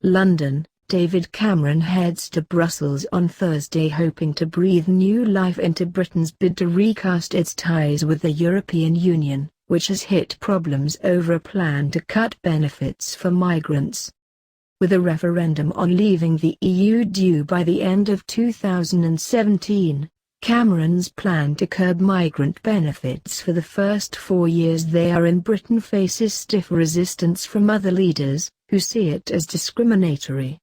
London, David Cameron heads to Brussels on Thursday hoping to breathe new life into Britain's bid to recast its ties with the European Union, which has hit problems over a plan to cut benefits for migrants. With a referendum on leaving the EU due by the end of 2017, Cameron's plan to curb migrant benefits for the first 4 years they are in Britain faces stiff resistance from other leaders, who see it as discriminatory.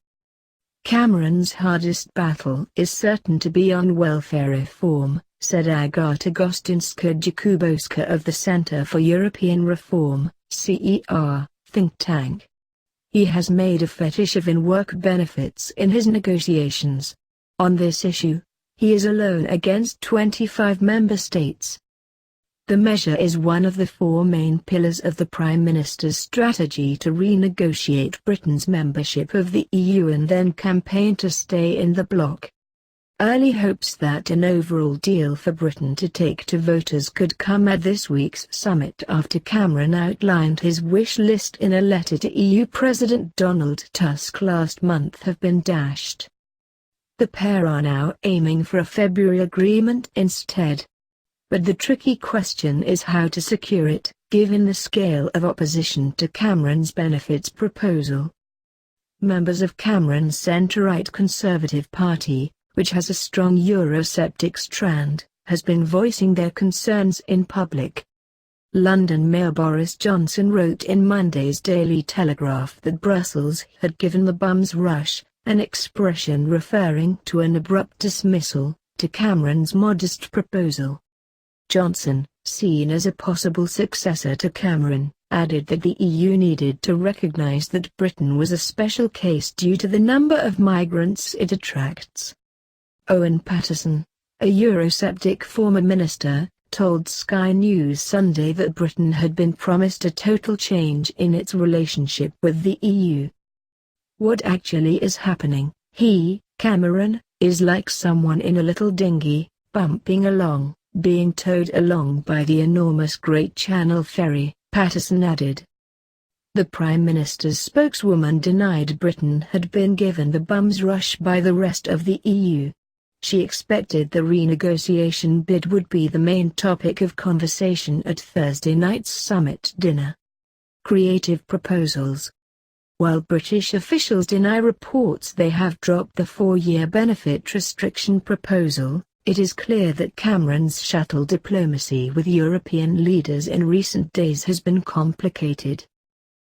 Cameron's hardest battle is certain to be on welfare reform, said Agata Gostynska-Jakubowska of the Centre for European Reform, CER, think tank. He has made a fetish of in-work benefits in his negotiations. On this issue, he is alone against 25 member states. The measure is one of the 4 main pillars of the Prime Minister's strategy to renegotiate Britain's membership of the EU and then campaign to stay in the bloc. Early hopes that an overall deal for Britain to take to voters could come at this week's summit after Cameron outlined his wish list in a letter to EU President Donald Tusk last month have been dashed. The pair are now aiming for a February agreement instead. But the tricky question is how to secure it, given the scale of opposition to Cameron's benefits proposal. Members of Cameron's centre-right Conservative Party, which has a strong Eurosceptic strand, has been voicing their concerns in public. London Mayor Boris Johnson wrote in Monday's Daily Telegraph that Brussels had given the bum's rush, an expression referring to an abrupt dismissal, to Cameron's modest proposal. Johnson, seen as a possible successor to Cameron, added that the EU needed to recognise that Britain was a special case due to the number of migrants it attracts. Owen Paterson, a Eurosceptic former minister, told Sky News Sunday that Britain had been promised a total change in its relationship with the EU. What actually is happening, he, Cameron, is like someone in a little dinghy, bumping along, being towed along by the enormous Great Channel Ferry, Paterson added. The Prime Minister's spokeswoman denied Britain had been given the bum's rush by the rest of the EU. She expected the renegotiation bid would be the main topic of conversation at Thursday night's summit dinner. Creative proposals. While British officials deny reports they have dropped the 4-year benefit restriction proposal, it is clear that Cameron's shuttle diplomacy with European leaders in recent days has been complicated.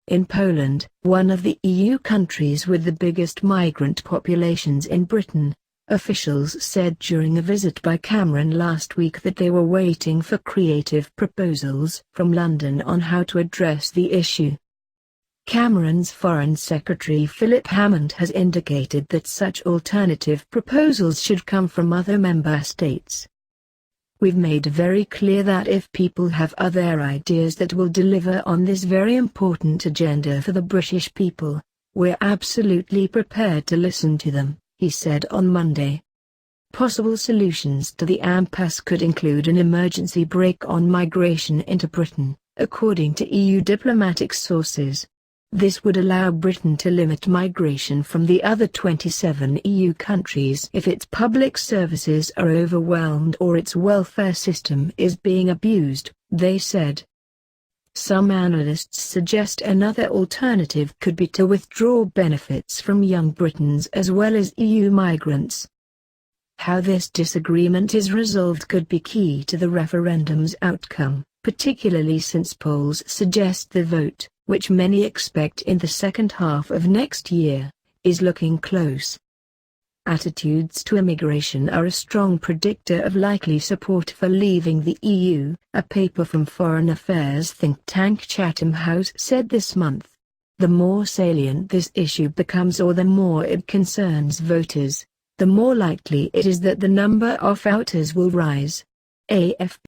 In Poland, one of the EU countries with the biggest migrant populations in Britain, officials said during a visit by Cameron last week that they were waiting for creative proposals from London on how to address the issue. Cameron's Foreign Secretary Philip Hammond has indicated that such alternative proposals should come from other member states. We've made very clear that if people have other ideas that will deliver on this very important agenda for the British people, we're absolutely prepared to listen to them, he said on Monday. Possible solutions to the impasse could include an emergency brake on migration into Britain, according to EU diplomatic sources. This would allow Britain to limit migration from the other 27 EU countries if its public services are overwhelmed or its welfare system is being abused, they said. Some analysts suggest another alternative could be to withdraw benefits from young Britons as well as EU migrants. How this disagreement is resolved could be key to the referendum's outcome, particularly since polls suggest the vote, which many expect in the second half of next year, is looking close. Attitudes to immigration are a strong predictor of likely support for leaving the EU, a paper from Foreign Affairs think tank Chatham House said this month. The more salient this issue becomes or the more it concerns voters, the more likely it is that the number of outers will rise. AFP